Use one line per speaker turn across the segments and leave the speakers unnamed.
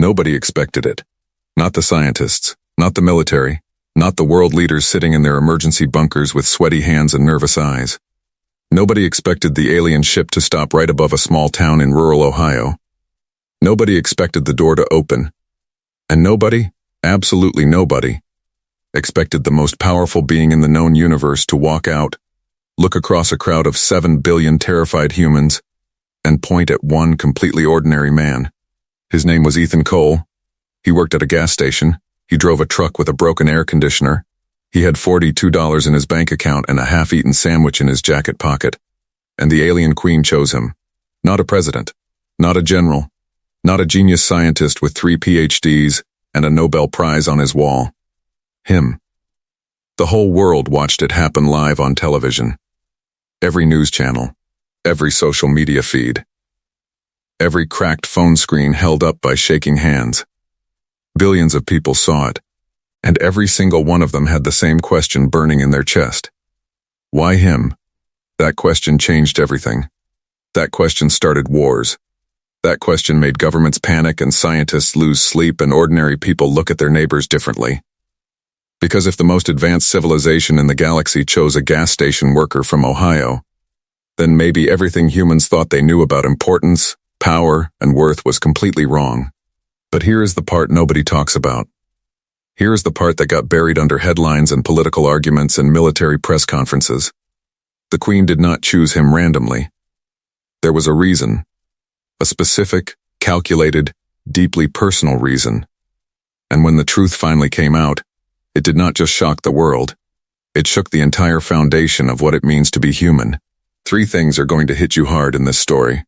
Nobody expected it. Not the scientists, not the military, not the world leaders sitting in their emergency bunkers with sweaty hands and nervous eyes. Nobody expected the alien ship to stop right above a small town in rural Ohio. Nobody expected the door to open. And nobody, absolutely nobody, expected the most powerful being in the known universe to walk out, look across a crowd of 7 billion terrified humans, and point at one completely ordinary man. His name was Ethan Cole. He worked at a gas station. He drove a truck with a broken air conditioner. He had $42 in his bank account and a half-eaten sandwich in his jacket pocket. And the alien queen chose him. Not a president, not a general, not a genius scientist with 3 PhDs and a Nobel Prize on his wall. Him. The whole world watched it happen live on television. Every news channel, every social media feed, every cracked phone screen held up by shaking hands. Billions of people saw it, and every single one of them had the same question burning in their chest. Why him? That question changed everything. That question started wars. That question made governments panic and scientists lose sleep and ordinary people look at their neighbors differently. Because if the most advanced civilization in the galaxy chose a gas station worker from Ohio, then maybe everything humans thought they knew about importance, power, and worth was completely wrong. But here is the part nobody talks about. Here is the part that got buried under headlines and political arguments and military press conferences. The Queen did not choose him randomly. There was a reason. A specific, calculated, deeply personal reason. And when the truth finally came out, it did not just shock the world. It shook the entire foundation of what it means to be human. 3 things are going to hit you hard in this story.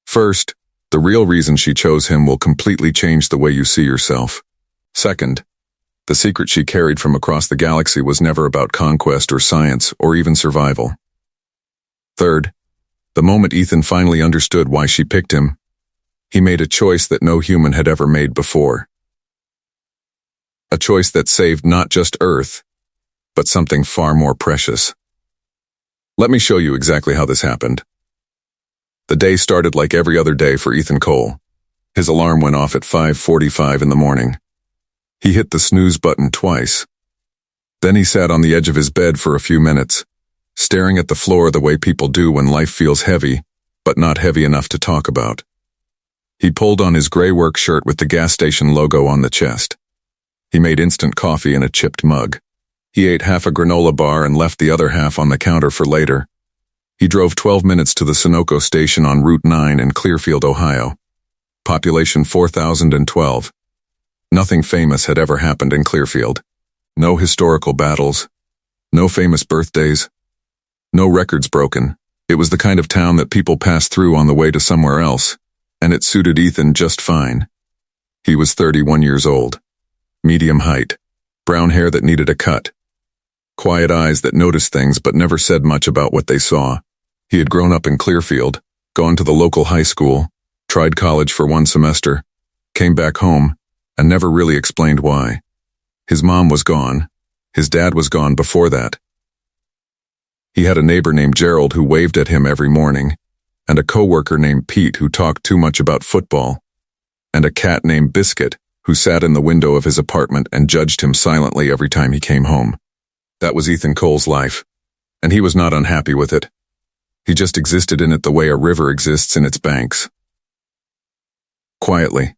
First, the real reason she chose him will completely change the way you see yourself. Second, the secret she carried from across the galaxy was never about conquest or science or even survival. Third, the moment Ethan finally understood why she picked him, he made a choice that no human had ever made before. A choice that saved not just Earth, but something far more precious. Let me show you exactly how this happened. The day started like every other day for Ethan Cole. His alarm went off at 5:45 in the morning. He hit the snooze button twice. Then he sat on the edge of his bed for a few minutes, staring at the floor the way people do when life feels heavy, but not heavy enough to talk about. He pulled on his gray work shirt with the gas station logo on the chest. He made instant coffee in a chipped mug. He ate half a granola bar and left the other half on the counter for later. He drove 12 minutes to the Sunoco station on Route 9 in Clearfield, Ohio. Population 4,012. Nothing famous had ever happened in Clearfield. No historical battles. No famous birthdays. No records broken. It was the kind of town that people passed through on the way to somewhere else, and it suited Ethan just fine. He was 31 years old. Medium height. Brown hair that needed a cut. Quiet eyes that noticed things but never said much about what they saw. He had grown up in Clearfield, gone to the local high school, tried college for 1 semester, came back home, and never really explained why. His mom was gone. His dad was gone before that. He had a neighbor named Gerald who waved at him every morning, and a coworker named Pete who talked too much about football, and a cat named Biscuit who sat in the window of his apartment and judged him silently every time he came home. That was Ethan Cole's life, and he was not unhappy with it. He just existed in it the way a river exists in its banks. Quietly,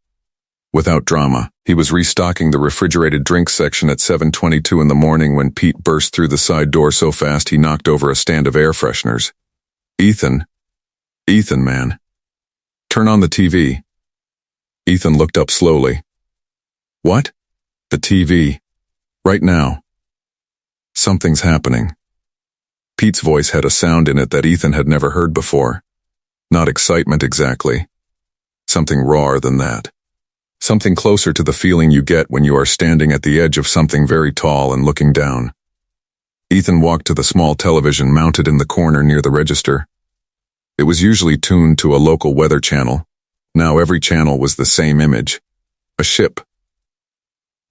without drama, he was restocking the refrigerated drinks section at 7:22 in the morning when Pete burst through the side door so fast he knocked over a stand of air fresheners. Ethan, man. Turn on the TV. Ethan looked up slowly. What? The TV. Right now. Something's happening. Pete's voice had a sound in it that Ethan had never heard before. Not excitement exactly. Something rawer than that. Something closer to the feeling you get when you are standing at the edge of something very tall and looking down. Ethan walked to the small television mounted in the corner near the register. It was usually tuned to a local weather channel. Now every channel was the same image. A ship.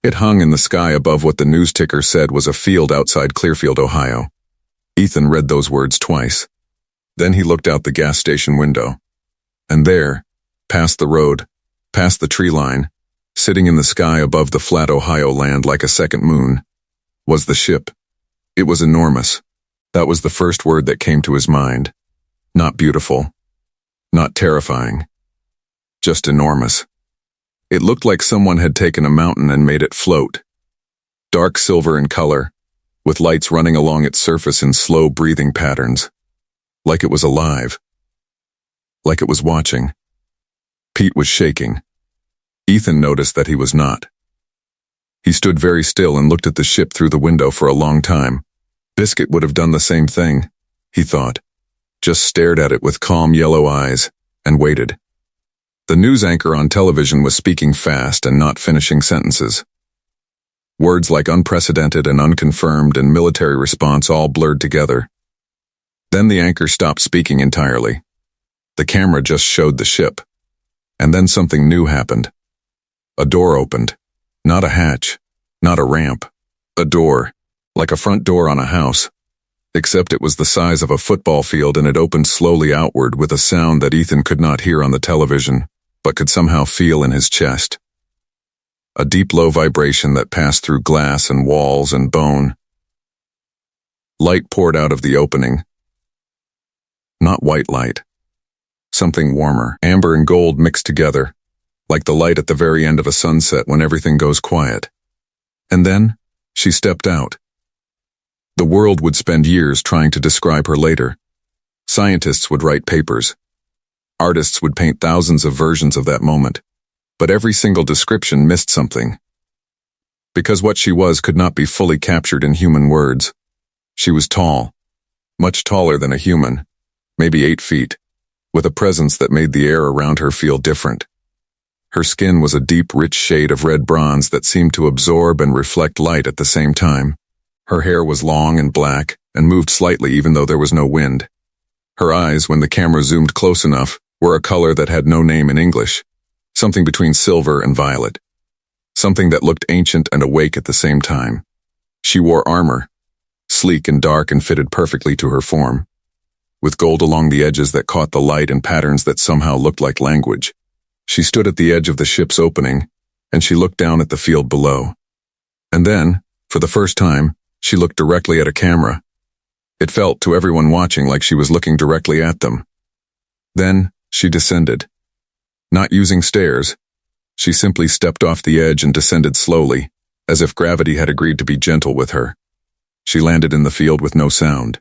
It hung in the sky above what the news ticker said was a field outside Clearfield, Ohio. Ethan read those words twice. Then he looked out the gas station window. And there, past the road, past the tree line, sitting in the sky above the flat Ohio land like a second moon, was the ship. It was enormous. That was the first word that came to his mind. Not beautiful. Not terrifying. Just enormous. It looked like someone had taken a mountain and made it float. Dark silver in color, with lights running along its surface in slow breathing patterns. Like it was alive. Like it was watching. Pete was shaking. Ethan noticed that he was not. He stood very still and looked at the ship through the window for a long time. Biscuit would have done the same thing, he thought. Just stared at it with calm yellow eyes, and waited. The news anchor on television was speaking fast and not finishing sentences. Words like unprecedented and unconfirmed and military response all blurred together. Then the anchor stopped speaking entirely. The camera just showed the ship. And then something new happened. A door opened. Not a hatch. Not a ramp. A door. Like a front door on a house. Except it was the size of a football field and it opened slowly outward with a sound that Ethan could not hear on the television, but could somehow feel in his chest. A deep low vibration that passed through glass and walls and bone. Light poured out of the opening. Not white light. Something warmer, amber and gold mixed together, like the light at the very end of a sunset when everything goes quiet. And then, she stepped out. The world would spend years trying to describe her later. Scientists would write papers. Artists would paint thousands of versions of that moment. But every single description missed something. Because what she was could not be fully captured in human words. She was tall. Much taller than a human. Maybe 8 feet. With a presence that made the air around her feel different. Her skin was a deep, rich shade of red bronze that seemed to absorb and reflect light at the same time. Her hair was long and black, and moved slightly even though there was no wind. Her eyes, when the camera zoomed close enough, were a color that had no name in English. Something between silver and violet. Something that looked ancient and awake at the same time. She wore armor, sleek and dark and fitted perfectly to her form, with gold along the edges that caught the light and patterns that somehow looked like language. She stood at the edge of the ship's opening, and she looked down at the field below. And then, for the first time, she looked directly at a camera. It felt to everyone watching like she was looking directly at them. Then, she descended. Not using stairs, she simply stepped off the edge and descended slowly, as if gravity had agreed to be gentle with her. She landed in the field with no sound.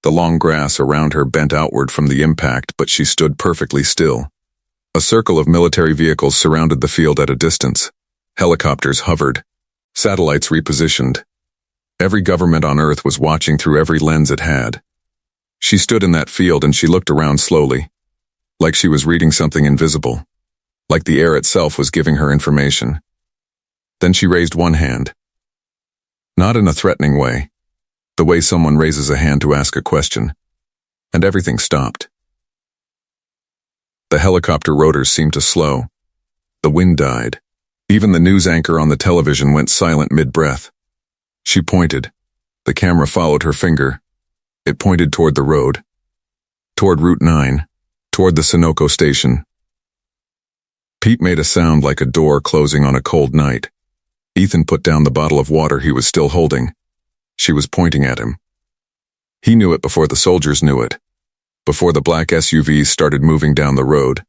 The long grass around her bent outward from the impact, but she stood perfectly still. A circle of military vehicles surrounded the field at a distance. Helicopters hovered. Satellites repositioned. Every government on Earth was watching through every lens it had. She stood in that field and she looked around slowly, like she was reading something invisible, like the air itself was giving her information. Then she raised one hand. Not in a threatening way, the way someone raises a hand to ask a question, and everything stopped. The helicopter rotors seemed to slow. The wind died. Even the news anchor on the television went silent mid-breath. She pointed. The camera followed her finger. It pointed toward the road. Toward Route 9. Toward the Sunoco station. Pete made a sound like a door closing on a cold night. Ethan put down the bottle of water he was still holding. She was pointing at him. He knew it before the soldiers knew it. Before the black SUVs started moving down the road.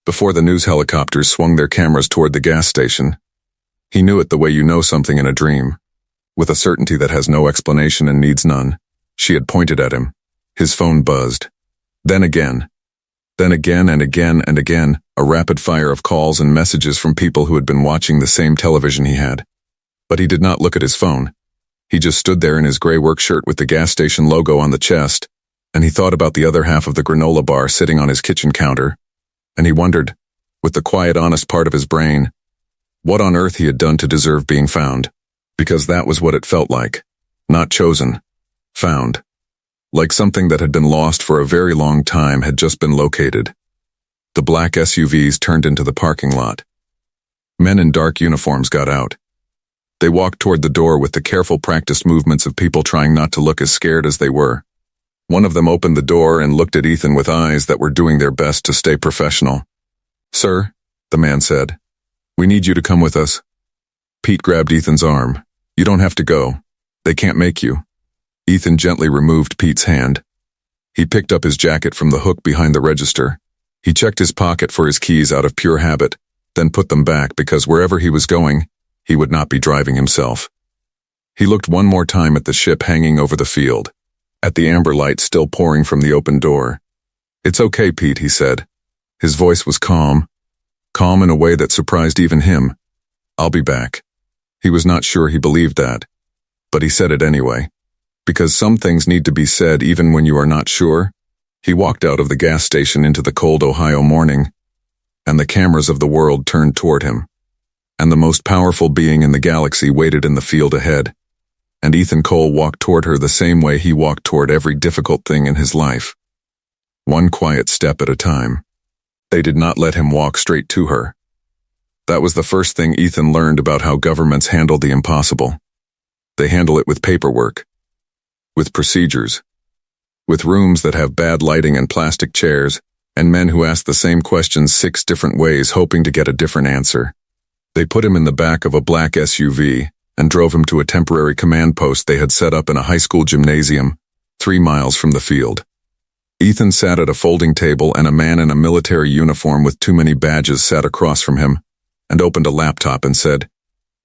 Before the news helicopters swung their cameras toward the gas station. He knew it the way you know something in a dream. With a certainty that has no explanation and needs none. She had pointed at him. His phone buzzed. Then again. Then again and again and again, a rapid fire of calls and messages from people who had been watching the same television he had. But he did not look at his phone. He just stood there in his gray work shirt with the gas station logo on the chest, and he thought about the other half of the granola bar sitting on his kitchen counter, and he wondered, with the quiet, honest part of his brain, what on earth he had done to deserve being found. Because that was what it felt like. Not chosen. Found. Like something that had been lost for a very long time had just been located. The black SUVs turned into the parking lot. Men in dark uniforms got out. They walked toward the door with the careful, practiced movements of people trying not to look as scared as they were. One of them opened the door and looked at Ethan with eyes that were doing their best to stay professional. "Sir," the man said. We need you to come with us. Pete grabbed Ethan's arm. You don't have to go. They can't make you. Ethan gently removed Pete's hand. He picked up his jacket from the hook behind the register. He checked his pocket for his keys out of pure habit, then put them back because wherever he was going, he would not be driving himself. He looked one more time at the ship hanging over the field, at the amber light still pouring from the open door. It's okay, Pete, he said. His voice was calm in a way that surprised even him. I'll be back. He was not sure he believed that, but he said it anyway. Because some things need to be said even when you are not sure. He walked out of the gas station into the cold Ohio morning, and the cameras of the world turned toward him. And the most powerful being in the galaxy waited in the field ahead. And Ethan Cole walked toward her the same way he walked toward every difficult thing in his life. One quiet step at a time. They did not let him walk straight to her. That was the first thing Ethan learned about how governments handle the impossible. They handle it with paperwork, with procedures, with rooms that have bad lighting and plastic chairs, and men who ask the same questions 6 different ways hoping to get a different answer. They put him in the back of a black SUV and drove him to a temporary command post they had set up in a high school gymnasium, 3 miles from the field. Ethan sat at a folding table and a man in a military uniform with too many badges sat across from him and opened a laptop and said,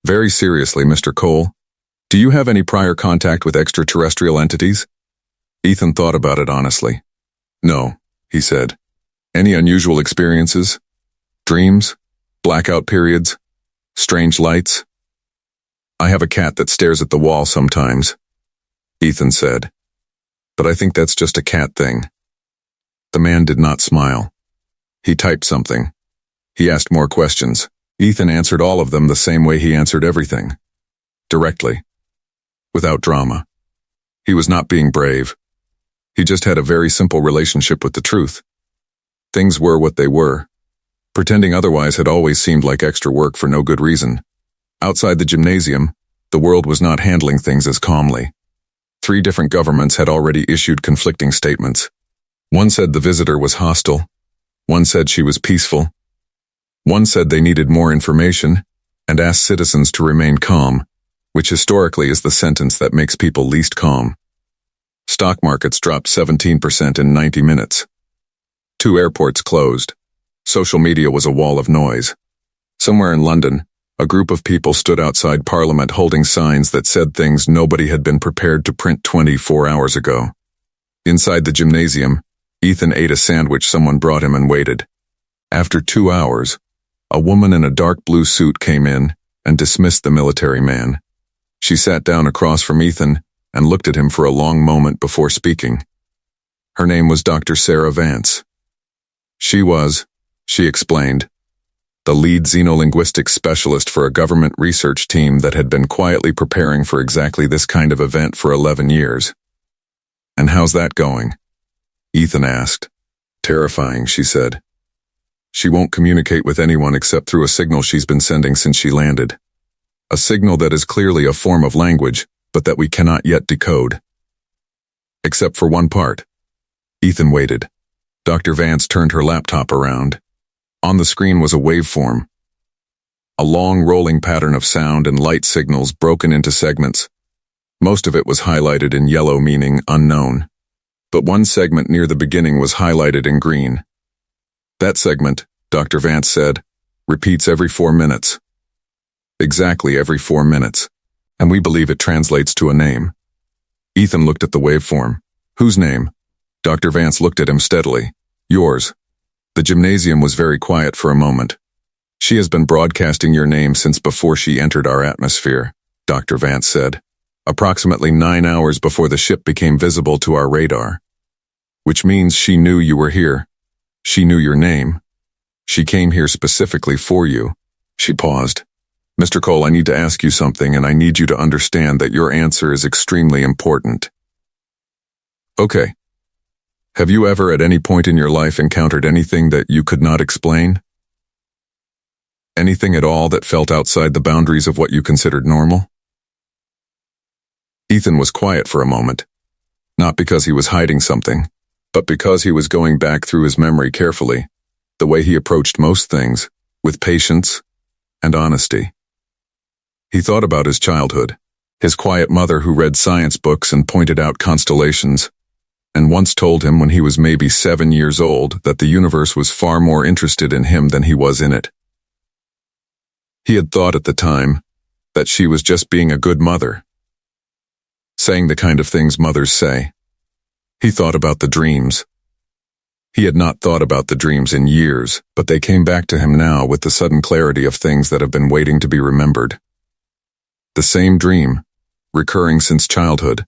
"Very seriously, Mr. Cole, do you have any prior contact with extraterrestrial entities?" Ethan thought about it honestly. "No," he said. "Any unusual experiences? Dreams? Blackout periods? Strange lights?" "I have a cat that stares at the wall sometimes," Ethan said. "But I think that's just a cat thing." The man did not smile. He typed something. He asked more questions. Ethan answered all of them the same way he answered everything. Directly. Without drama. He was not being brave. He just had a very simple relationship with the truth. Things were what they were. Pretending otherwise had always seemed like extra work for no good reason. Outside the gymnasium, the world was not handling things as calmly. 3 different governments had already issued conflicting statements. One said the visitor was hostile. One said she was peaceful. One said they needed more information and asked citizens to remain calm, which historically is the sentence that makes people least calm. Stock markets dropped 17% in 90 minutes. 2 airports closed. Social media was a wall of noise. Somewhere in London, a group of people stood outside Parliament holding signs that said things nobody had been prepared to print 24 hours ago. Inside the gymnasium, Ethan ate a sandwich someone brought him and waited. After 2 hours, a woman in a dark blue suit came in and dismissed the military man. She sat down across from Ethan and looked at him for a long moment before speaking. Her name was Dr. Sarah Vance. She explained, the lead xenolinguistics specialist for a government research team that had been quietly preparing for exactly this kind of event for 11 years. "And how's that going?" Ethan asked. "Terrifying," she said. "She won't communicate with anyone except through a signal she's been sending since she landed. A signal that is clearly a form of language, but that we cannot yet decode. Except for one part." Ethan waited. Dr. Vance turned her laptop around. On the screen was a waveform. A long rolling pattern of sound and light signals broken into segments. Most of it was highlighted in yellow, meaning unknown. But one segment near the beginning was highlighted in green. "That segment," Dr. Vance said, "repeats every 4 minutes. Exactly every 4 minutes. And we believe it translates to a name." Ethan looked at the waveform. "Whose name?" Dr. Vance looked at him steadily. "Yours." The gymnasium was very quiet for a moment. "She has been broadcasting your name since before she entered our atmosphere," Dr. Vance said. "Approximately 9 hours before the ship became visible to our radar. Which means she knew you were here. She knew your name. She came here specifically for you." She paused. "Mr. Cole, I need to ask you something, and I need you to understand that your answer is extremely important." "Okay. Have you ever at any point in your life encountered anything that you could not explain? Anything at all that felt outside the boundaries of what you considered normal?" Ethan was quiet for a moment. Not because he was hiding something, but because he was going back through his memory carefully, the way he approached most things, with patience, and honesty. He thought about his childhood, his quiet mother who read science books and pointed out constellations, and once told him when he was maybe 7 years old that the universe was far more interested in him than he was in it. He had thought at the time that she was just being a good mother, saying the kind of things mothers say. He thought about the dreams. He had not thought about the dreams in years, but they came back to him now with the sudden clarity of things that have been waiting to be remembered. The same dream, recurring since childhood.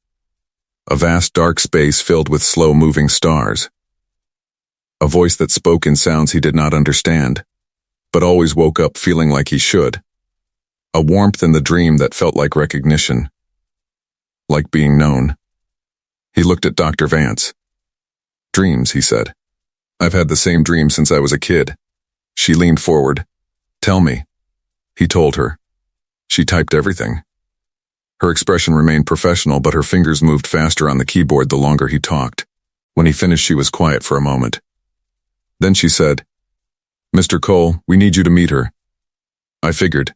A vast dark space filled with slow-moving stars. A voice that spoke in sounds he did not understand, but always woke up feeling like he should. A warmth in the dream that felt like recognition, like being known. He looked at Dr. Vance. "Dreams," he said. "I've had the same dream since I was a kid." She leaned forward. "Tell me," he told her. She typed everything. Her expression remained professional, but her fingers moved faster on the keyboard the longer he talked. When he finished, she was quiet for a moment. Then she said, "Mr. Cole, we need you to meet her." "I figured,"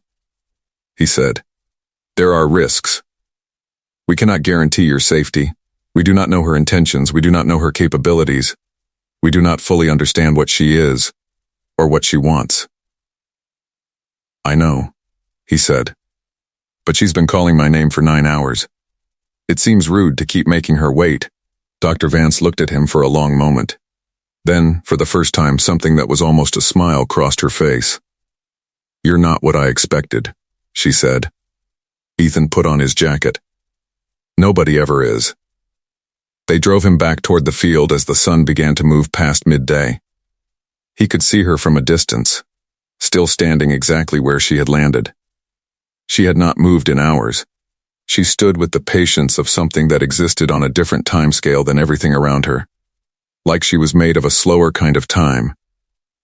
he said. "There are risks. We cannot guarantee your safety. We do not know her intentions. We do not know her capabilities. We do not fully understand what she is, or what she wants." "I know," he said. "But she's been calling my name for 9 hours. It seems rude to keep making her wait." Dr. Vance looked at him for a long moment. Then, for the first time, something that was almost a smile crossed her face. "You're not what I expected," she said. Ethan put on his jacket. "Nobody ever is." They drove him back toward the field as the sun began to move past midday. He could see her from a distance, still standing exactly where she had landed. She had not moved in hours. She stood with the patience of something that existed on a different timescale than everything around her. Like she was made of a slower kind of time.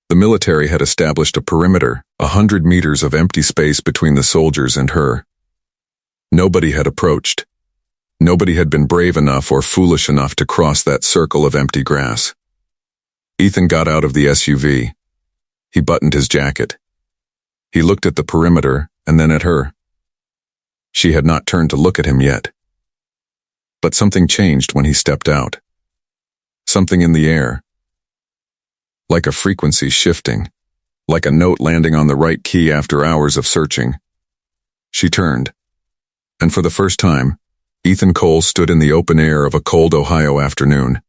The military had established a perimeter, 100 meters of empty space between the soldiers and her. Nobody had approached. Nobody had been brave enough or foolish enough to cross that circle of empty grass. Ethan got out of the SUV. He buttoned his jacket. He looked at the perimeter and then at her. She had not turned to look at him yet. But something changed when he stepped out. Something in the air. Like a frequency shifting. Like a note landing on the right key after hours of searching. She turned. And for the first time, Ethan Cole stood in the open air of a cold Ohio afternoon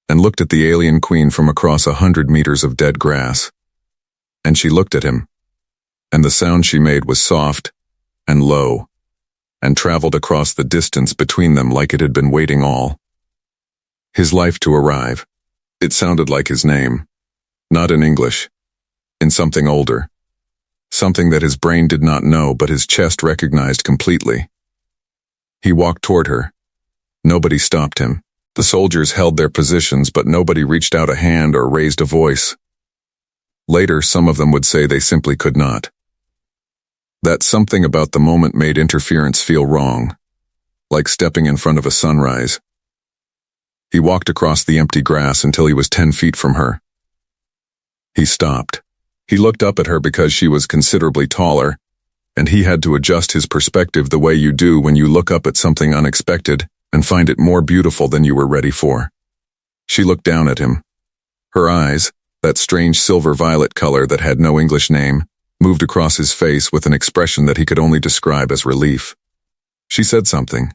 and looked at the alien queen from across 100 meters of dead grass. And she looked at him. And the sound she made was soft and low and traveled across the distance between them like it had been waiting all his life to arrive. It sounded like his name, not in English, in something older, something that his brain did not know but his chest recognized completely. He walked toward her. Nobody stopped him. The soldiers held their positions, but nobody reached out a hand or raised a voice. Later, some of them would say they simply could not. That something about the moment made interference feel wrong, like stepping in front of a sunrise. He walked across the empty grass until he was 10 feet from her. He stopped. He looked up at her because she was considerably taller, and he had to adjust his perspective the way you do when you look up at something unexpected and find it more beautiful than you were ready for. She looked down at him. Her eyes, that strange silver-violet color that had no English name, moved across his face with an expression that he could only describe as relief. She said something.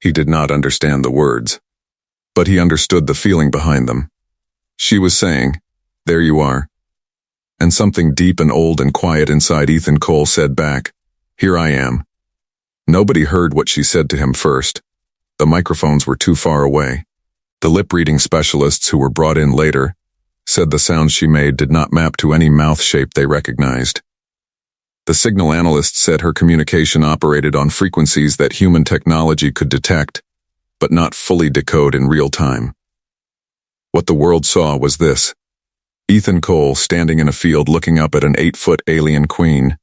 He did not understand the words, but he understood the feeling behind them. She was saying, "There you are." And something deep and old and quiet inside Ethan Cole said back, "Here I am." Nobody heard what she said to him first. The microphones were too far away. The lip-reading specialists who were brought in later said the sounds she made did not map to any mouth shape they recognized. The signal analysts said her communication operated on frequencies that human technology could detect, but not fully decode in real time. What the world saw was this. Ethan Cole standing in a field looking up at an 8-foot alien queen,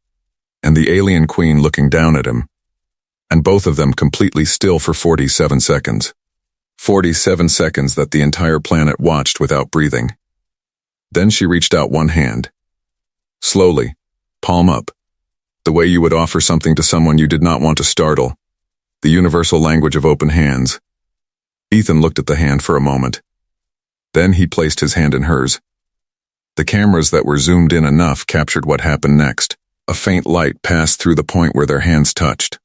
and the alien queen looking down at him, and both of them completely still for 47 seconds. 47 seconds that the entire planet watched without breathing. Then she reached out one hand. Slowly, palm up, The way you would offer something to someone you did not want to startle. The universal language of open hands. Ethan looked at the hand for a moment. Then he placed his hand in hers. The cameras that were zoomed in enough captured what happened next. A faint light passed through the point where their hands touched.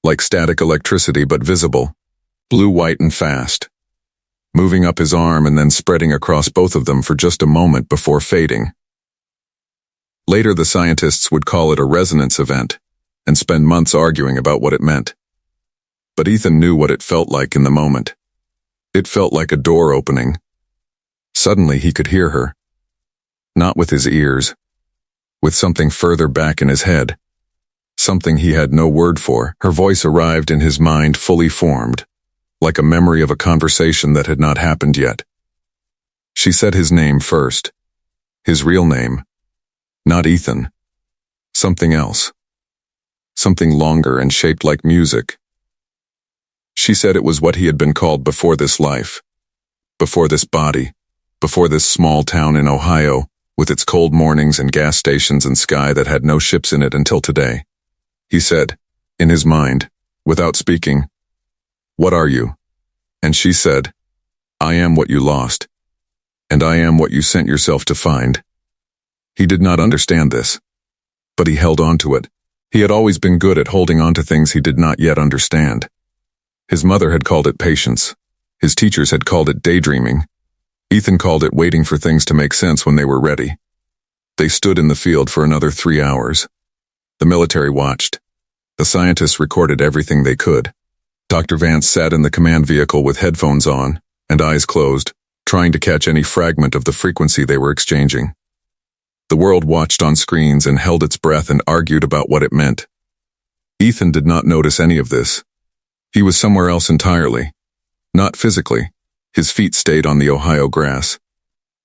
Like static electricity, but visible. Blue, white, and fast. Moving up his arm and then spreading across both of them for just a moment before fading. Later, the scientists would call it a resonance event and spend months arguing about what it meant. But Ethan knew what it felt like in the moment. It felt like a door opening. Suddenly, he could hear her. Not with his ears. With something further back in his head. Something he had no word for. Her voice arrived in his mind fully formed, like a memory of a conversation that had not happened yet. She said his name first. His real name. Not Ethan. Something else. Something longer and shaped like music. She said it was what he had been called before this life. Before this body. Before this small town in Ohio, with its cold mornings and gas stations and sky that had no ships in it until today. He said, in his mind, without speaking, "What are you?" And she said, "I am what you lost. And I am what you sent yourself to find." He did not understand this, but he held on to it. He had always been good at holding on to things he did not yet understand. His mother had called it patience. His teachers had called it daydreaming. Ethan called it waiting for things to make sense when they were ready. They stood in the field for another 3 hours. The military watched. The scientists recorded everything they could. Dr. Vance sat in the command vehicle with headphones on and eyes closed, trying to catch any fragment of the frequency they were exchanging. The world watched on screens and held its breath and argued about what it meant. Ethan did not notice any of this. He was somewhere else entirely. Not physically. His feet stayed on the Ohio grass.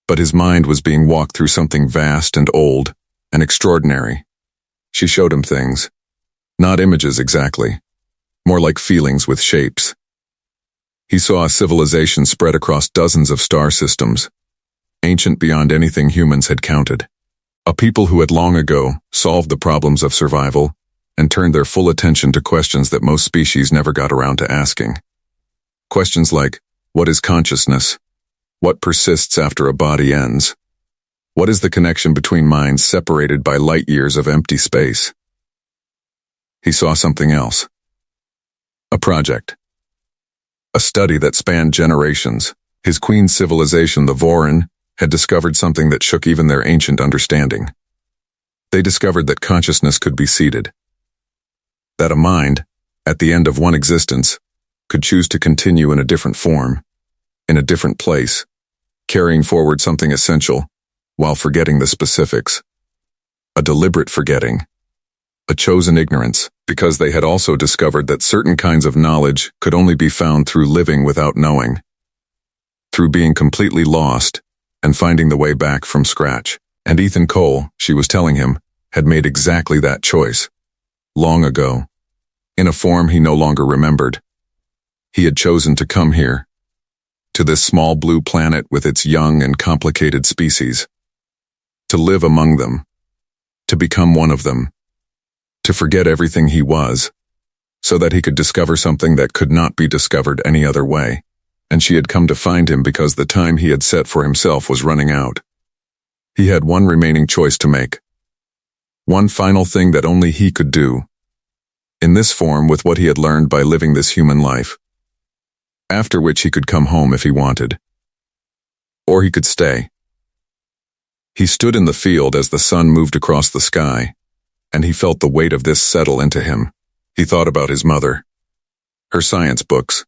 But his mind was being walked through something vast and old and extraordinary. She showed him things. Not images exactly. More like feelings with shapes. He saw a civilization spread across dozens of star systems. Ancient beyond anything humans had counted. A people who had long ago solved the problems of survival and turned their full attention to questions that most species never got around to asking. Questions like, what is consciousness? What persists after a body ends? What is the connection between minds separated by light years of empty space? He saw something else. A project. A study that spanned generations. His queen's civilization, the Vorin, had discovered something that shook even their ancient understanding. They discovered that consciousness could be seeded. That a mind, at the end of one existence, could choose to continue in a different form, in a different place, carrying forward something essential, while forgetting the specifics. A deliberate forgetting. A chosen ignorance, because they had also discovered that certain kinds of knowledge could only be found through living without knowing. Through being completely lost, and finding the way back from scratch. And Ethan Cole, she was telling him, had made exactly that choice. Long ago. In a form he no longer remembered. He had chosen to come here. To this small blue planet with its young and complicated species. To live among them. To become one of them. To forget everything he was. So that he could discover something that could not be discovered any other way. And she had come to find him because the time he had set for himself was running out. He had one remaining choice to make. One final thing that only he could do. In this form with what he had learned by living this human life. After which he could come home if he wanted. Or he could stay. He stood in the field as the sun moved across the sky, and he felt the weight of this settle into him. He thought about his mother. Her science books.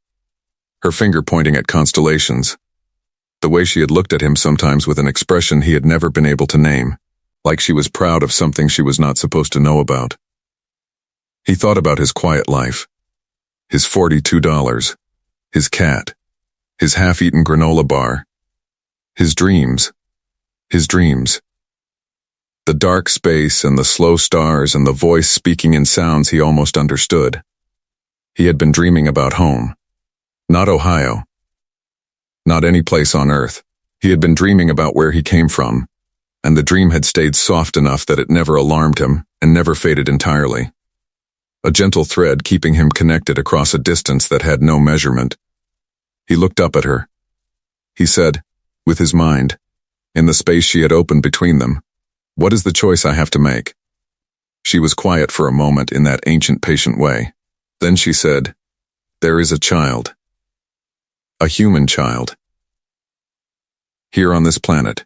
Her finger pointing at constellations. The way she had looked at him sometimes with an expression he had never been able to name, like she was proud of something she was not supposed to know about. He thought about his quiet life. His $42. His cat. His half-eaten granola bar. His dreams. His dreams. The dark space and the slow stars and the voice speaking in sounds he almost understood. He had been dreaming about home. Not Ohio. Not any place on earth. He had been dreaming about where he came from, and the dream had stayed soft enough that it never alarmed him and never faded entirely. A gentle thread keeping him connected across a distance that had no measurement. He looked up at her. He said, with his mind, in the space she had opened between them, "What is the choice I have to make?" She was quiet for a moment in that ancient, patient way. Then she said, "There is a child. A human child. Here on this planet.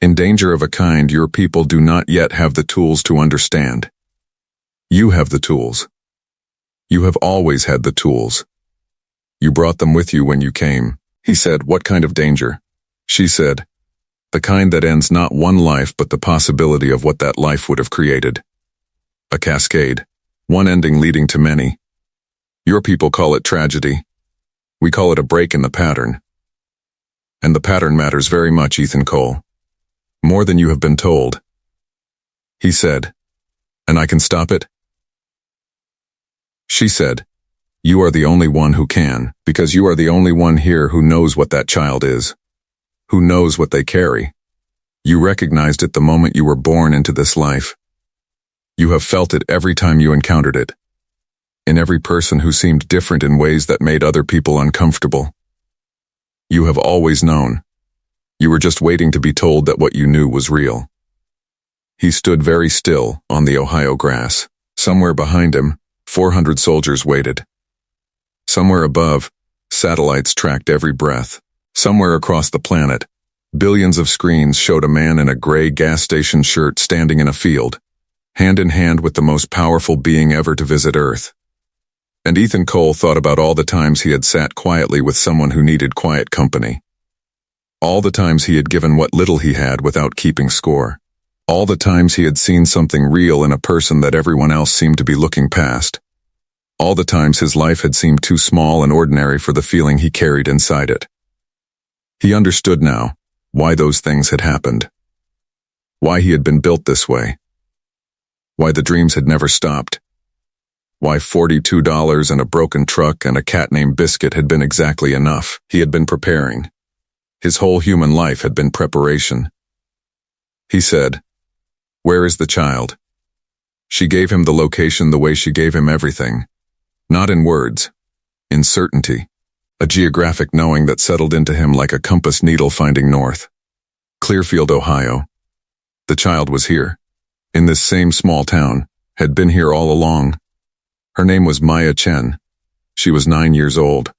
In danger of a kind your people do not yet have the tools to understand. You have the tools. You have always had the tools. You brought them with you when you came." He said, "What kind of danger?" She said, "The kind that ends not one life but the possibility of what that life would have created. A cascade, one ending leading to many. Your people call it tragedy. We call it a break in the pattern. And the pattern matters very much, Ethan Cole. More than you have been told." He said, "And I can stop it?" She said, "You are the only one who can, because you are the only one here who knows what that child is, who knows what they carry. You recognized it the moment you were born into this life. You have felt it every time you encountered it, in every person who seemed different in ways that made other people uncomfortable. You have always known. You were just waiting to be told that what you knew was real." He stood very still on the Ohio grass. Somewhere behind him, 400 soldiers waited. Somewhere above, satellites tracked every breath. Somewhere across the planet, billions of screens showed a man in a gray gas station shirt standing in a field, hand in hand with the most powerful being ever to visit Earth. And Ethan Cole thought about all the times he had sat quietly with someone who needed quiet company. All the times he had given what little he had without keeping score. All the times he had seen something real in a person that everyone else seemed to be looking past. All the times his life had seemed too small and ordinary for the feeling he carried inside it. He understood now why those things had happened. Why he had been built this way. Why the dreams had never stopped. Why $42 and a broken truck and a cat named Biscuit had been exactly enough. He had been preparing. His whole human life had been preparation. He said, "Where is the child?" She gave him the location the way she gave him everything. Not in words, in certainty. A geographic knowing that settled into him like a compass needle finding north. Clearfield, Ohio. The child was here. In this same small town, had been here all along. Her name was Maya Chen. She was 9 years old.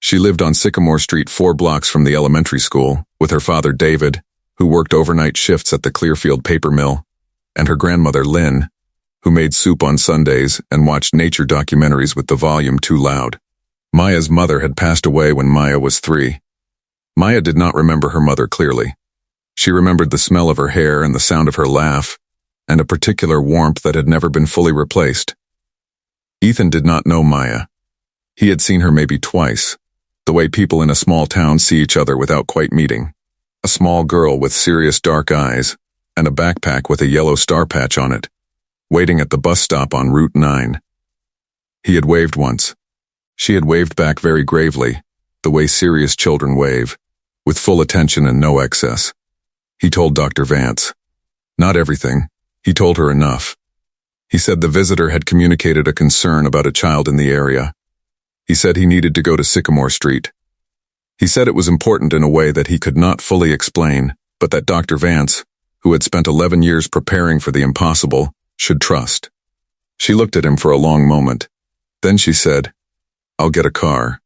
She lived on Sycamore Street 4 blocks from the elementary school, with her father David, who worked overnight shifts at the Clearfield paper mill, and her grandmother Lynn, who made soup on Sundays and watched nature documentaries with the volume too loud. Maya's mother had passed away when Maya was 3. Maya did not remember her mother clearly. She remembered the smell of her hair and the sound of her laugh, and a particular warmth that had never been fully replaced. Ethan did not know Maya. He had seen her maybe twice, the way people in a small town see each other without quite meeting. A small girl with serious dark eyes, and a backpack with a yellow star patch on it, waiting at the bus stop on Route 9. He had waved once. She had waved back very gravely, the way serious children wave, with full attention and no excess. He told Dr. Vance. Not everything. He told her enough. He said the visitor had communicated a concern about a child in the area. He said he needed to go to Sycamore Street. He said it was important in a way that he could not fully explain, but that Dr. Vance, who had spent 11 years preparing for the impossible, should trust. She looked at him for a long moment. Then she said, "I'll get a car."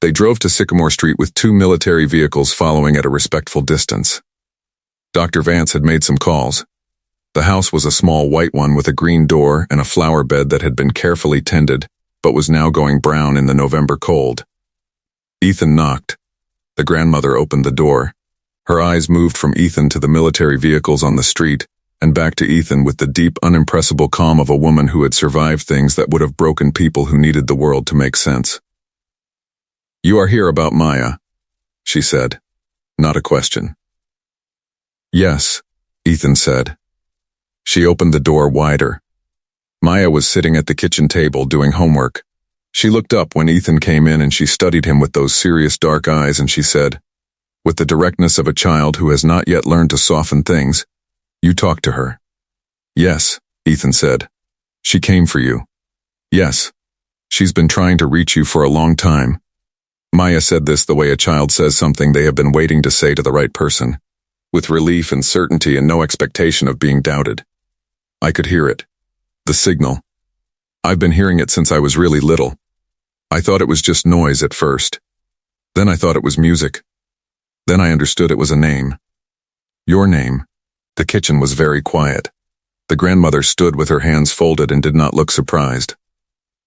They drove to Sycamore Street with 2 military vehicles following at a respectful distance. Dr. Vance had made some calls. The house was a small white one with a green door and a flower bed that had been carefully tended, but was now going brown in the November cold. Ethan knocked. The grandmother opened the door. Her eyes moved from Ethan to the military vehicles on the street, and back to Ethan with the deep, unimpressible calm of a woman who had survived things that would have broken people who needed the world to make sense. "You are here about Maya," she said. Not a question. "Yes," Ethan said. She opened the door wider. Maya was sitting at the kitchen table doing homework. She looked up when Ethan came in and she studied him with those serious dark eyes and she said, with the directness of a child who has not yet learned to soften things. You talked to her. Yes, Ethan said. She came for you. Yes. She's been trying to reach you for a long time. Maya said this the way a child says something they have been waiting to say to the right person, with relief and certainty and no expectation of being doubted. I could hear it. The signal. I've been hearing it since I was really little. I thought it was just noise at first. Then I thought it was music. Then I understood it was a name. Your name. The kitchen was very quiet. The grandmother stood with her hands folded and did not look surprised.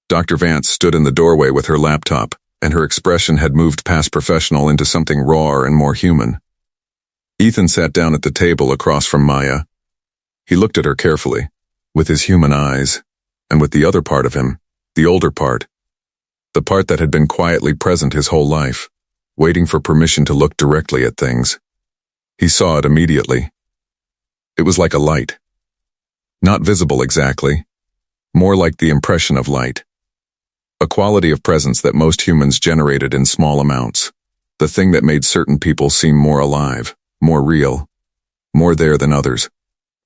Dr. Vance stood in the doorway with her laptop, and her expression had moved past professional into something rawer and more human. Ethan sat down at the table across from Maya. He looked at her carefully, with his human eyes, and with the other part of him, the older part, the part that had been quietly present his whole life, waiting for permission to look directly at things. He saw it immediately. It was like a light. Not visible exactly, more like the impression of light. A quality of presence that most humans generated in small amounts, the thing that made certain people seem more alive, more real, more there than others,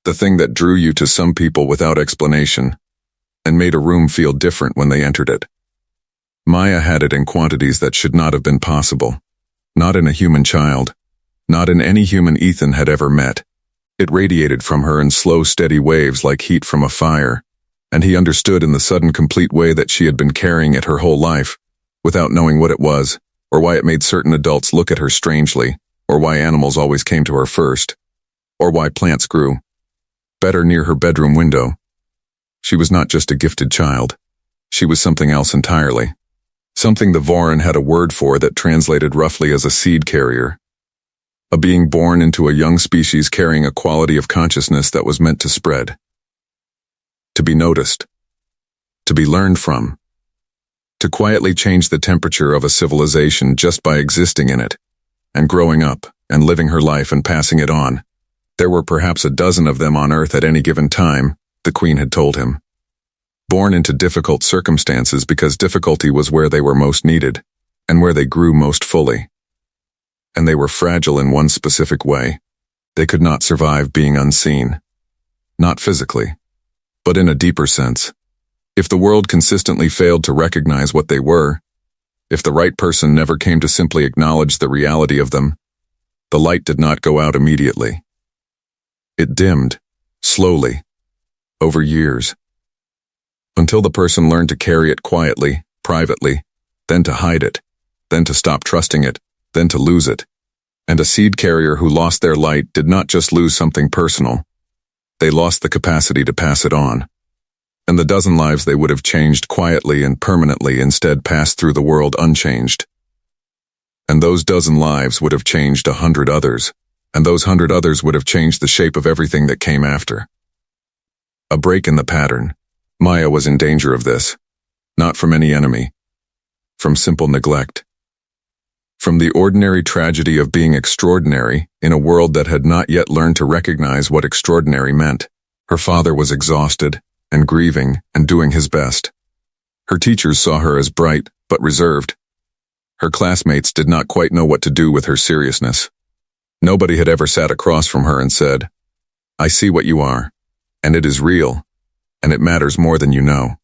the thing that drew you to some people without explanation, and made a room feel different when they entered it. Maya had it in quantities that should not have been possible, not in a human child, not in any human Ethan had ever met. It radiated from her in slow, steady waves like heat from a fire, and he understood in the sudden, complete way that she had been carrying it her whole life, without knowing what it was, or why it made certain adults look at her strangely, or why animals always came to her first, or why plants grew better near her bedroom window. She was not just a gifted child. She was something else entirely. Something the Voron had a word for that translated roughly as a seed carrier. A being born into a young species carrying a quality of consciousness that was meant to spread. To be noticed. To be learned from. To quietly change the temperature of a civilization just by existing in it, and growing up, and living her life and passing it on. There were perhaps a dozen of them on Earth at any given time, the Queen had told him. Born into difficult circumstances because difficulty was where they were most needed, and where they grew most fully. And they were fragile in one specific way. They could not survive being unseen. Not physically, but in a deeper sense. If the world consistently failed to recognize what they were, if the right person never came to simply acknowledge the reality of them, the light did not go out immediately. It dimmed, slowly, over years, until the person learned to carry it quietly, privately, then to hide it, then to stop trusting it, then to lose it. And a seed carrier who lost their light did not just lose something personal. They lost the capacity to pass it on. And the dozen lives they would have changed quietly and permanently instead passed through the world unchanged. And those dozen lives would have changed 100 others, and those 100 others would have changed the shape of everything that came after. A break in the pattern. Maya was in danger of this. Not from any enemy. From simple neglect. From the ordinary tragedy of being extraordinary in a world that had not yet learned to recognize what extraordinary meant. Her father was exhausted, and grieving, and doing his best. Her teachers saw her as bright, but reserved. Her classmates did not quite know what to do with her seriousness. Nobody had ever sat across from her and said, I see what you are, and it is real, and it matters more than you know.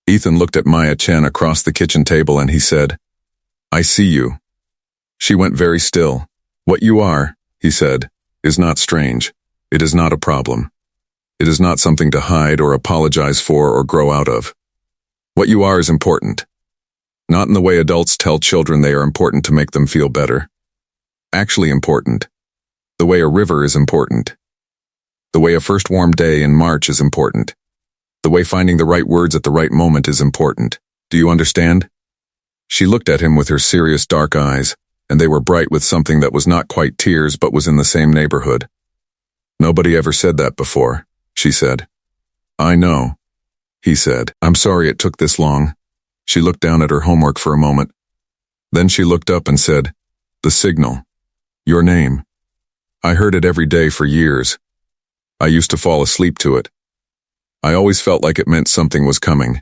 Ethan looked at Maya Chen across the kitchen table and he said, I see you. She went very still. What you are, he said, is not strange. It is not a problem. It is not something to hide or apologize for or grow out of. What you are is important. Not in the way adults tell children they are important to make them feel better. Actually important. The way a river is important. The way a first warm day in March is important. The way finding the right words at the right moment is important. Do you understand? She looked at him with her serious dark eyes, and they were bright with something that was not quite tears but was in the same neighborhood. Nobody ever said that before, she said. I know, he said. I'm sorry it took this long. She looked down at her homework for a moment. Then she looked up and said, the signal. Your name. I heard it every day for years. I used to fall asleep to it. I always felt like it meant something was coming.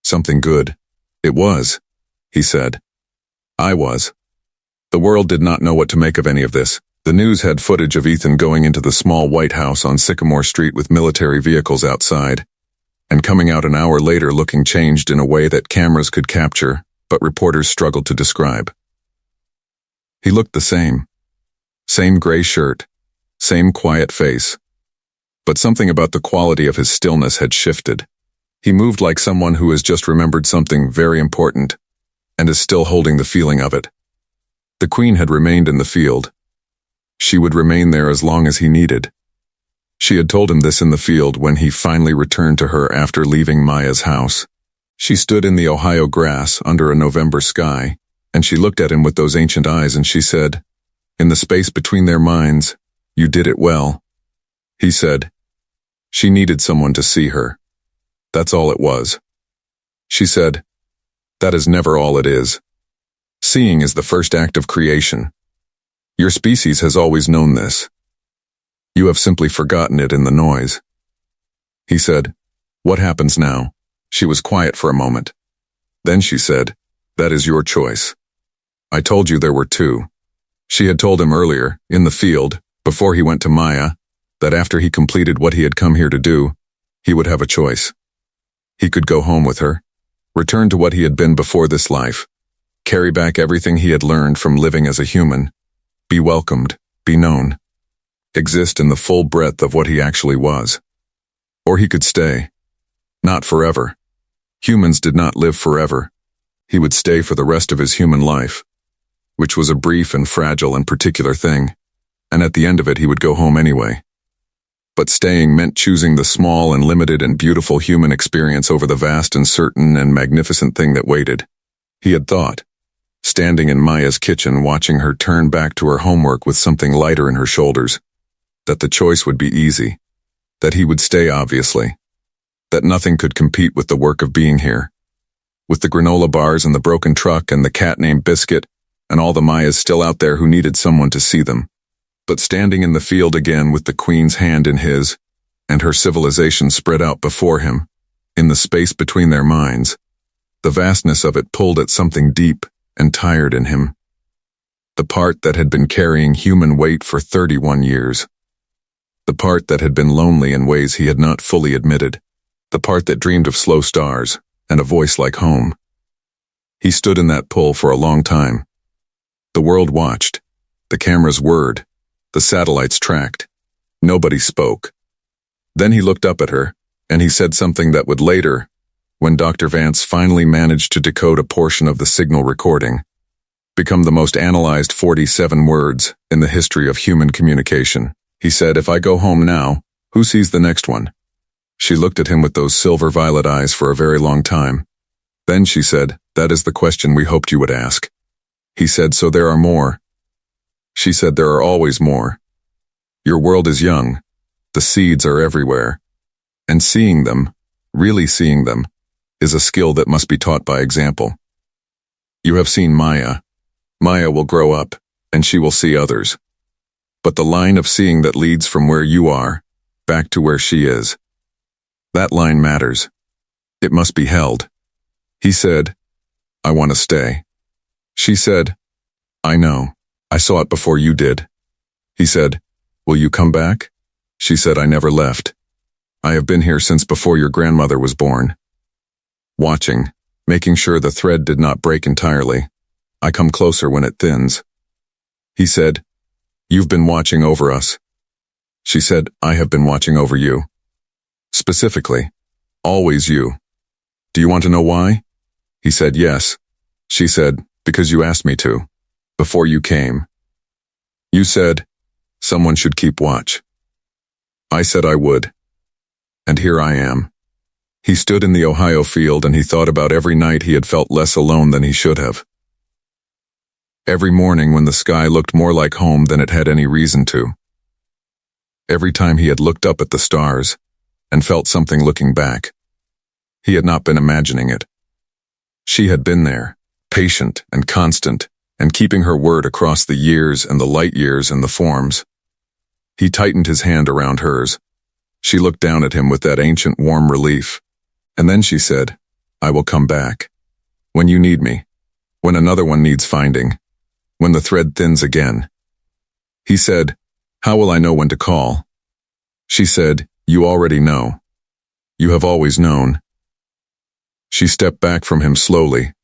Something good. It was, he said. I was. The world did not know what to make of any of this. The news had footage of Ethan going into the small white house on Sycamore Street with military vehicles outside, and coming out an hour later looking changed in a way that cameras could capture, but reporters struggled to describe. He looked the same. Same gray shirt, same quiet face. But something about the quality of his stillness had shifted. He moved like someone who has just remembered something very important, and is still holding the feeling of it. The Queen had remained in the field. She would remain there as long as he needed. She had told him this in the field when he finally returned to her after leaving Maya's house. She stood in the Ohio grass under a November sky, and she looked at him with those ancient eyes and she said, in the space between their minds, "You did it well." He said, she needed someone to see her. That's all it was. She said, that is never all it is. Seeing is the first act of creation. Your species has always known this. You have simply forgotten it in the noise. He said, what happens now? She was quiet for a moment. Then she said, that is your choice. I told you there were two. She had told him earlier, in the field, before he went to Maya, that after he completed what he had come here to do, he would have a choice. He could go home with her, return to what he had been before this life, carry back everything he had learned from living as a human, be welcomed, be known, exist in the full breadth of what he actually was. Or he could stay. Not forever. Humans did not live forever. He would stay for the rest of his human life, which was a brief and fragile and particular thing, and at the end of it he would go home anyway. But staying meant choosing the small and limited and beautiful human experience over the vast and certain and magnificent thing that waited. He had thought, standing in Maya's kitchen watching her turn back to her homework with something lighter in her shoulders, that the choice would be easy, that he would stay obviously, that nothing could compete with the work of being here. With the granola bars and the broken truck and the cat named Biscuit, and all the Mayas still out there who needed someone to see them. But standing in the field again with the Queen's hand in his, and her civilization spread out before him, in the space between their minds, the vastness of it pulled at something deep and tired in him. The part that had been carrying human weight for 31 years. The part that had been lonely in ways he had not fully admitted. The part that dreamed of slow stars and a voice like home. He stood in that pull for a long time. The world watched. The cameras whirred. The satellites tracked. Nobody spoke. Then he looked up at her, and he said something that would later, when Dr. Vance finally managed to decode a portion of the signal recording, become the most analyzed 47 words in the history of human communication. He said, if I go home now, who sees the next one? She looked at him with those silver violet eyes for a very long time. Then she said, that is the question we hoped you would ask. He said, so there are more. She said, there are always more. Your world is young. The seeds are everywhere. And seeing them, really seeing them, is a skill that must be taught by example. You have seen Maya. Maya will grow up, and she will see others. But the line of seeing that leads from where you are, back to where she is, that line matters. It must be held. He said, I want to stay. She said, I know. I saw it before you did. He said, will you come back? She said, I never left. I have been here since before your grandmother was born. Watching, making sure the thread did not break entirely. I come closer when it thins. He said, you've been watching over us. She said, I have been watching over you. Specifically, always you. Do you want to know why? He said, yes. She said, because you asked me to. Before you came. You said, someone should keep watch. I said I would. And here I am. He stood in the Ohio field and he thought about every night he had felt less alone than he should have. Every morning when the sky looked more like home than it had any reason to. Every time he had looked up at the stars and felt something looking back. He had not been imagining it. She had been there, patient and constant, and keeping her word across the years and the light years and the forms. He tightened his hand around hers. She looked down at him with that ancient warm relief. And then she said, I will come back. When you need me. When another one needs finding. when the thread thins again. He said, "How will I know when to call?" She said, "You already know. You have always known." She stepped back from him slowly.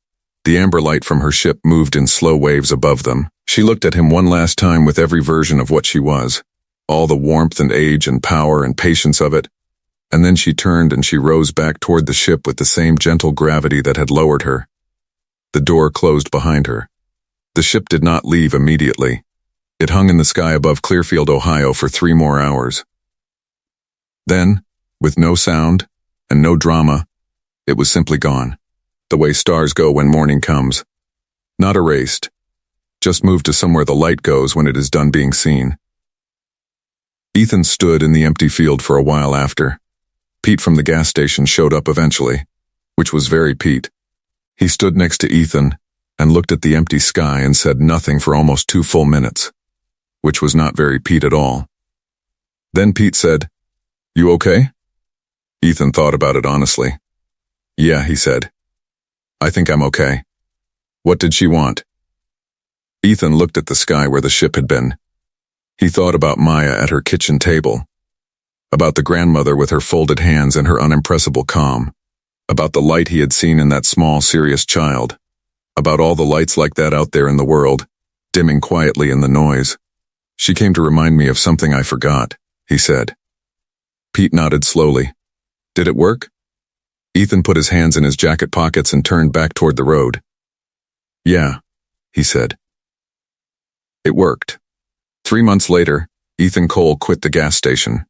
The amber light from her ship moved in slow waves above them. She looked at him one last time with every version of what she was, all the warmth and age and power and patience of it, and then she turned and she rose back toward the ship with the same gentle gravity that had lowered her. The door closed behind her. The ship did not leave immediately. It hung in the sky above Clearfield, Ohio for 3 more hours. Then, with no sound and no drama, it was simply gone, the way stars go when morning comes. Not erased, just moved to somewhere the light goes when it is done being seen. Ethan stood in the empty field for a while after. Pete from the gas station showed up eventually, which was very Pete. He stood next to Ethan and looked at the empty sky and said nothing for almost 2 full minutes, which was not very Pete at all. Then Pete said, "You okay?" Ethan thought about it honestly. "Yeah," he said. "I think I'm okay." "What did she want?" Ethan looked at the sky where the ship had been. He thought about Maya at her kitchen table, about the grandmother with her folded hands and her unimpressible calm, about the light he had seen in that small, serious child, about all the lights like that out there in the world, dimming quietly in the noise. "She came to remind me of something I forgot," he said. Pete nodded slowly. "Did it work?" Ethan put his hands in his jacket pockets and turned back toward the road. "Yeah," he said. It worked. 3 months later, Ethan Cole quit the gas station.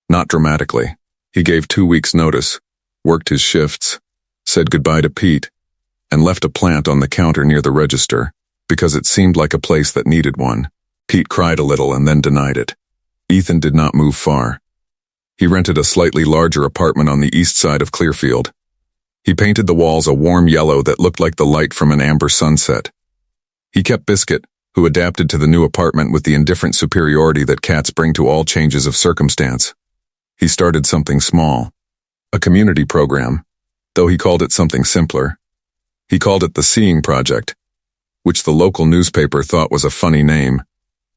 Not dramatically. He gave 2 weeks' notice, worked his shifts, said goodbye to Pete, and left a plant on the counter near the register, because it seemed like a place that needed one. Pete cried a little and then denied it. Ethan did not move far. He rented a slightly larger apartment on the east side of Clearfield. He painted the walls a warm yellow that looked like the light from an amber sunset. He kept Biscuit, who adapted to the new apartment with the indifferent superiority that cats bring to all changes of circumstance. He started something small, a community program, though he called it something simpler. He called it the Seeing Project, which the local newspaper thought was a funny name,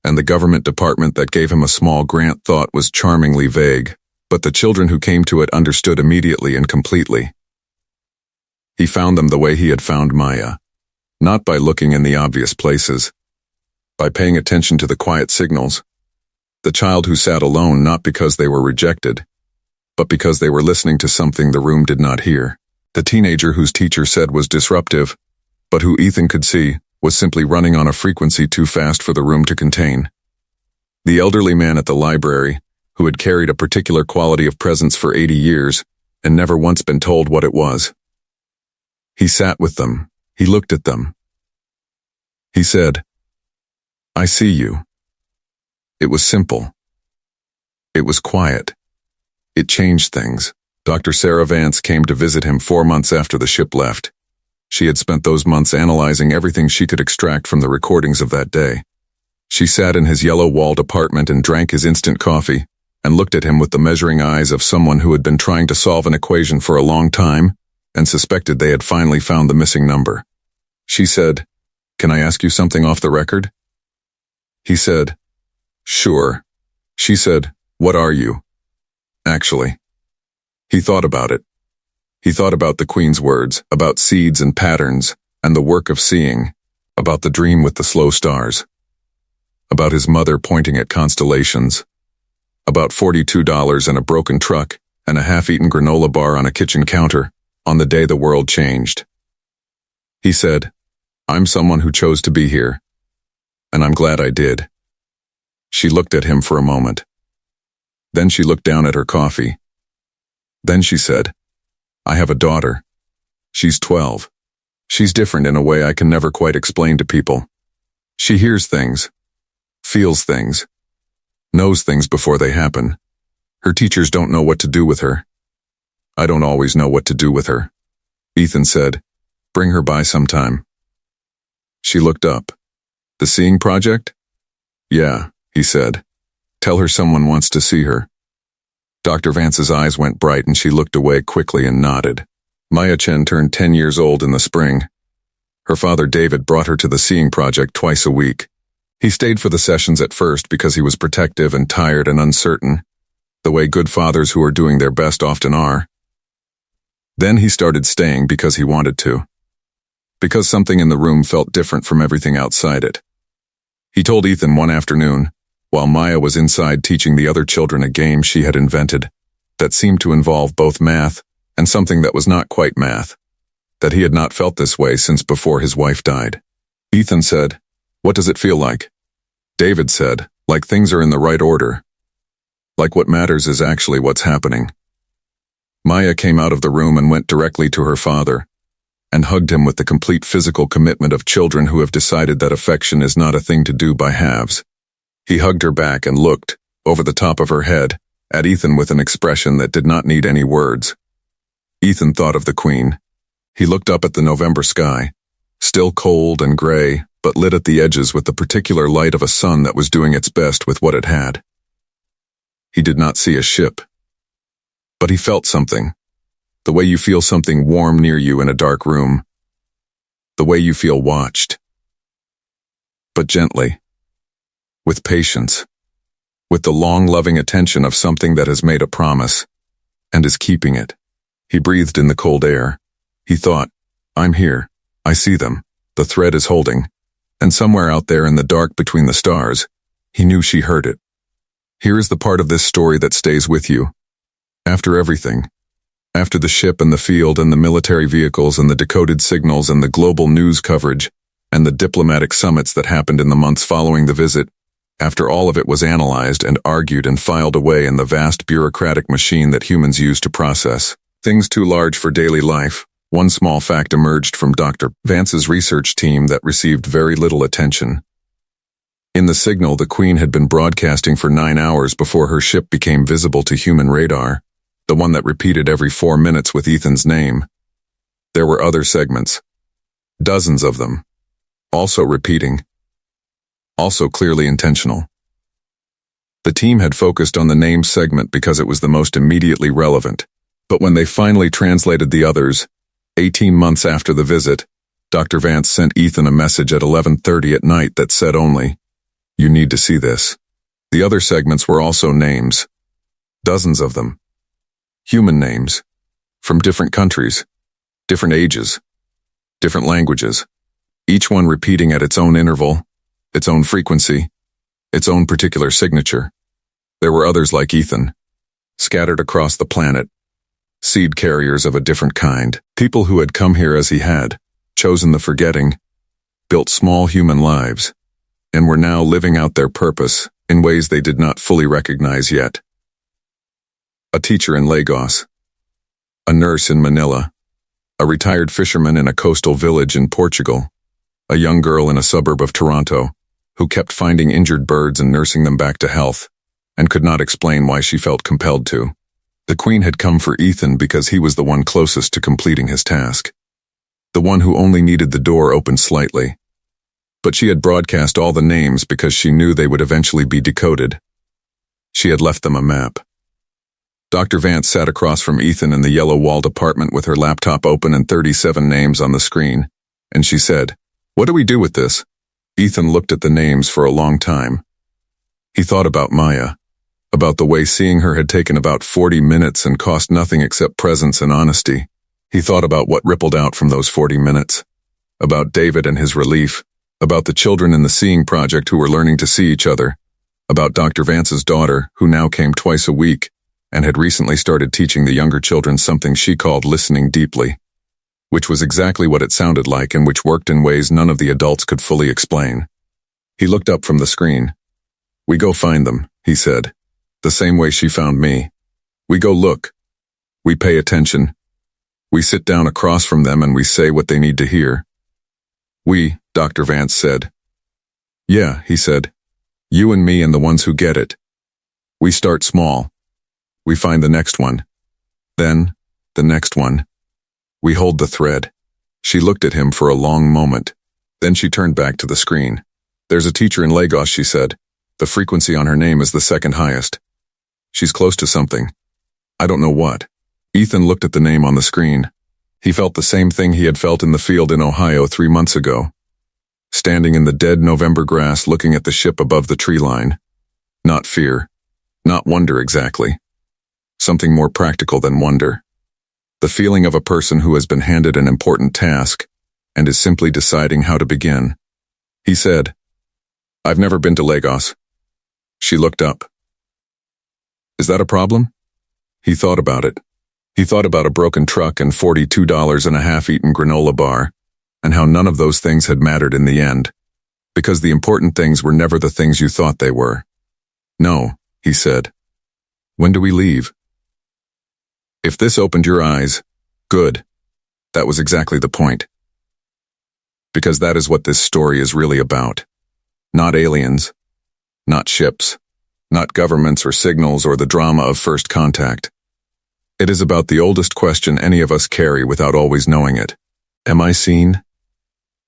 and the government department that gave him a small grant thought was charmingly vague, but the children who came to it understood immediately and completely. He found them the way he had found Maya, not by looking in the obvious places, by paying attention to the quiet signals. The child who sat alone not because they were rejected, but because they were listening to something the room did not hear. The teenager whose teacher said was disruptive, but who Ethan could see was simply running on a frequency too fast for the room to contain. The elderly man at the library, who had carried a particular quality of presence for 80 years and never once been told what it was. He sat with them. He looked at them. He said, "I see you." It was simple. It was quiet. It changed things. Dr. Sarah Vance came to visit him 4 months after the ship left. She had spent those months analyzing everything she could extract from the recordings of that day. She sat in his yellow-walled apartment and drank his instant coffee, and looked at him with the measuring eyes of someone who had been trying to solve an equation for a long time, and suspected they had finally found the missing number. She said, "Can I ask you something off the record?" He said, "Sure." She said, "What are you?" Actually. He thought about it. He thought about the Queen's words, about seeds and patterns, and the work of seeing, about the dream with the slow stars, about his mother pointing at constellations, about $42 and a broken truck and a half-eaten granola bar on a kitchen counter on the day the world changed. He said, "I'm someone who chose to be here, and I'm glad I did." She looked at him for a moment. Then she looked down at her coffee. Then she said, "I have a daughter. She's 12. She's different in a way I can never quite explain to people. She hears things, feels things, knows things before they happen. Her teachers don't know what to do with her. I don't always know what to do with her." Ethan said, "Bring her by sometime." She looked up. "The Seeing Project?" "Yeah," he said. "Tell her someone wants to see her." Dr. Vance's eyes went bright and she looked away quickly and nodded. Maya Chen turned 10 years old in the spring. Her father David brought her to the Seeing Project twice a week. He stayed for the sessions at first because he was protective and tired and uncertain, the way good fathers who are doing their best often are. Then he started staying because he wanted to. Because something in the room felt different from everything outside it. He told Ethan one afternoon, while Maya was inside teaching the other children a game she had invented that seemed to involve both math and something that was not quite math, that he had not felt this way since before his wife died. Ethan said, "What does it feel like?" David said, "Like things are in the right order. Like what matters is actually what's happening." Maya came out of the room and went directly to her father, and hugged him with the complete physical commitment of children who have decided that affection is not a thing to do by halves. He hugged her back and looked, over the top of her head, at Ethan with an expression that did not need any words. Ethan thought of the Queen. He looked up at the November sky, still cold and gray, but lit at the edges with the particular light of a sun that was doing its best with what it had. He did not see a ship. But he felt something. The way you feel something warm near you in a dark room. The way you feel watched. But gently. With patience. With the long, loving attention of something that has made a promise, and is keeping it. He breathed in the cold air. He thought, "I'm here. I see them. The thread is holding." And somewhere out there in the dark between the stars, he knew she heard it. Here is the part of this story that stays with you. After everything, after the ship and the field and the military vehicles and the decoded signals and the global news coverage and the diplomatic summits that happened in the months following the visit, after all of it was analyzed and argued and filed away in the vast bureaucratic machine that humans use to process things too large for daily life, one small fact emerged from Dr. Vance's research team that received very little attention. In the signal the Queen had been broadcasting for 9 hours before her ship became visible to human radar, the one that repeated every 4 minutes with Ethan's name. There were other segments. Dozens of them. Also repeating. Also clearly intentional. The team had focused on the name segment because it was the most immediately relevant, but when they finally translated the others, 18 months after the visit, Dr. Vance sent Ethan a message at 11:30 at night that said only, "You need to see this." The other segments were also names. Dozens of them. Human names. From different countries. Different ages. Different languages. Each one repeating at its own interval, its own frequency, its own particular signature. There were others like Ethan, scattered across the planet. Seed carriers of a different kind. People who had come here as he had, chosen the forgetting, built small human lives, and were now living out their purpose in ways they did not fully recognize yet. A teacher in Lagos. A nurse in Manila. A retired fisherman in a coastal village in Portugal. A young girl in a suburb of Toronto, who kept finding injured birds and nursing them back to health, and could not explain why she felt compelled to. The Queen had come for Ethan because he was the one closest to completing his task. The one who only needed the door open slightly. But she had broadcast all the names because she knew they would eventually be decoded. She had left them a map. Dr. Vance sat across from Ethan in the yellow-walled apartment with her laptop open and 37 names on the screen, and she said, "What do we do with this?" Ethan looked at the names for a long time. He thought about Maya, about the way seeing her had taken about 40 minutes and cost nothing except presence and honesty. He thought about what rippled out from those 40 minutes, about David and his relief, about the children in the Seeing Project who were learning to see each other, about Dr. Vance's daughter, who now came twice a week, and had recently started teaching the younger children something she called listening deeply, which was exactly what it sounded like and which worked in ways none of the adults could fully explain. He looked up from the screen. "We go find them," he said, "the same way she found me. We go look. We pay attention. We sit down across from them and we say what they need to hear." "We," Dr. Vance said. "Yeah," he said. "You and me and the ones who get it. We start small. We find the next one. Then, the next one. We hold the thread." She looked at him for a long moment. Then she turned back to the screen. "There's a teacher in Lagos," she said. "The frequency on her name is the second highest. She's close to something. I don't know what." Ethan looked at the name on the screen. He felt the same thing he had felt in the field in Ohio 3 months ago, standing in the dead November grass looking at the ship above the tree line. Not fear, not wonder exactly. Something more practical than wonder. The feeling of a person who has been handed an important task and is simply deciding how to begin. He said, "I've never been to Lagos." She looked up. "Is that a problem?" He thought about it. He thought about a broken truck and $42 and a half-eaten granola bar, and how none of those things had mattered in the end, because the important things were never the things you thought they were. "No," he said. "When do we leave?" If this opened your eyes, good. That was exactly the point. Because that is what this story is really about. Not aliens, not ships, not governments or signals or the drama of first contact. It is about the oldest question any of us carry without always knowing it. Am I seen?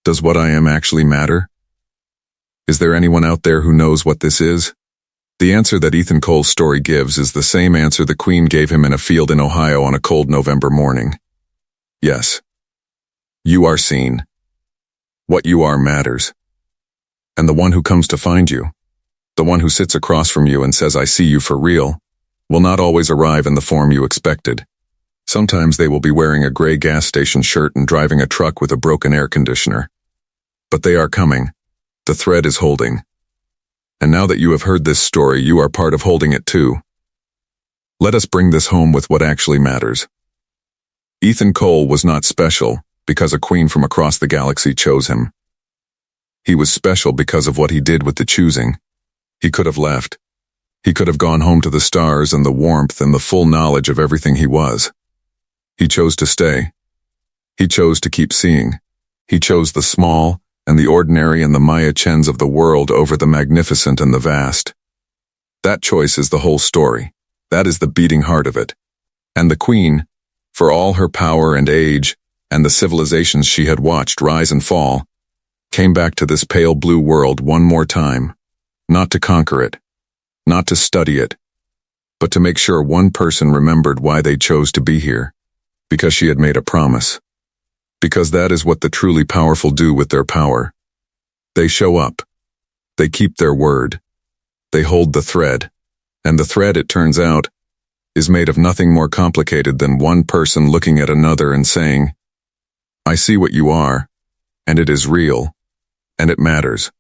Does what I am actually matter? Is there anyone out there who knows what this is? The answer that Ethan Cole's story gives is the same answer the Queen gave him in a field in Ohio on a cold November morning. Yes. You are seen. What you are matters. And the one who comes to find you, the one who sits across from you and says, "I see you for real," will not always arrive in the form you expected. Sometimes they will be wearing a gray gas station shirt and driving a truck with a broken air conditioner. But they are coming. The thread is holding. And now that you have heard this story, you are part of holding it too. Let us bring this home with what actually matters. Ethan Cole was not special because a queen from across the galaxy chose him. He was special because of what he did with the choosing. He could have left. He could have gone home to the stars and the warmth and the full knowledge of everything he was. He chose to stay. He chose to keep seeing. He chose the small and the ordinary and the Maya Chens of the world over the magnificent and the vast. That choice is the whole story. That is the beating heart of it. And the Queen, for all her power and age, and the civilizations she had watched rise and fall, came back to this pale blue world one more time, not to conquer it, not to study it, but to make sure one person remembered why they chose to be here, because she had made a promise. Because that is what the truly powerful do with their power. They show up. They keep their word. They hold the thread. And the thread, it turns out, is made of nothing more complicated than one person looking at another and saying, "I see what you are, and it is real, and it matters."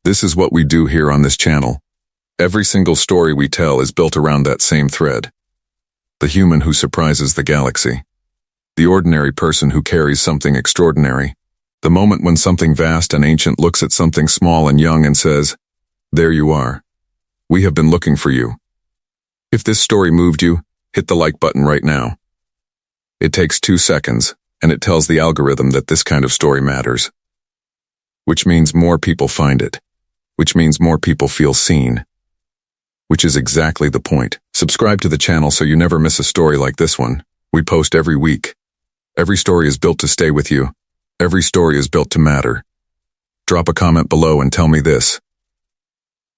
This is what we do here on this channel. Every single story we tell is built around that same thread. The human who surprises the galaxy. The ordinary person who carries something extraordinary. The moment when something vast and ancient looks at something small and young and says, "There you are. We have been looking for you." If this story moved you, hit the like button right now. It takes 2 seconds, and it tells the algorithm that this kind of story matters. Which means more people find it. Which means more people feel seen. Which is exactly the point. Subscribe to the channel so you never miss a story like this one. We post every week. Every story is built to stay with you. Every story is built to matter. Drop a comment below and tell me this.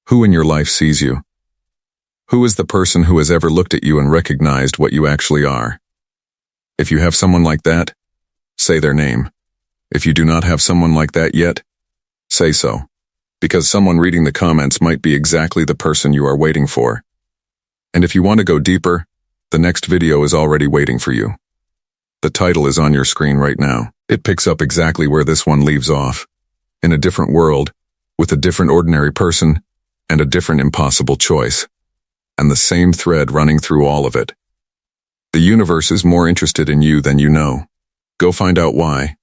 Who in your life sees you? Who is the person who has ever looked at you and recognized what you actually are? If you have someone like that, say their name. If you do not have someone like that yet, say so. Because someone reading the comments might be exactly the person you are waiting for. And if you want to go deeper, the next video is already waiting for you. The title is on your screen right now. It picks up exactly where this one leaves off. In a different world, with a different ordinary person, and a different impossible choice. And the same thread running through all of it. The universe is more interested in you than you know. Go find out why.